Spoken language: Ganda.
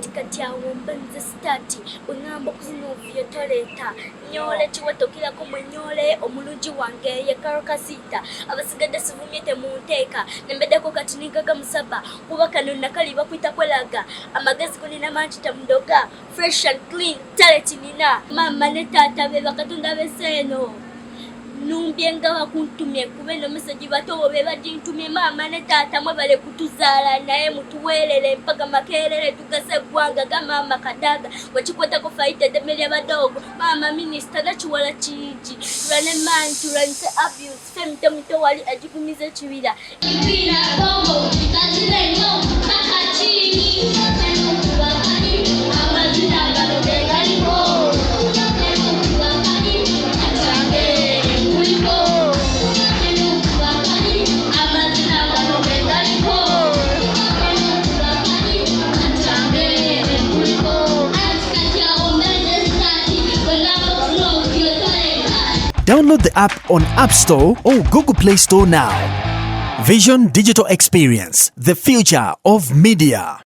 kati awo mbanze stati ungamba kuzinovyo toleta nyole chiwatokirako mwenyole omulungi wange ye karokasita abasigadde sivumyete munteeka nembeddeko kati ningaga musaba kuba kano nakali bakwita kwelaga amagezi kunina mangi tamudoga fresh and clean talent nina mama ne taata be bakatonda beseeno numbyenga bakuntumye kubeno message batowo be badintumye mama ne taata mwe bale kutuzaala naye mutuweerere mpaka makerere tugase gwanga ga mama kadaga wachikwata ko faite demelia badogo mama minister nachiwala chiji rane man turanse abuse femte mto wali ajikumize chibira ibira bongo kazile no makachini Download the app on App Store or Google Play Store now. Vision Digital Experience, the future of media.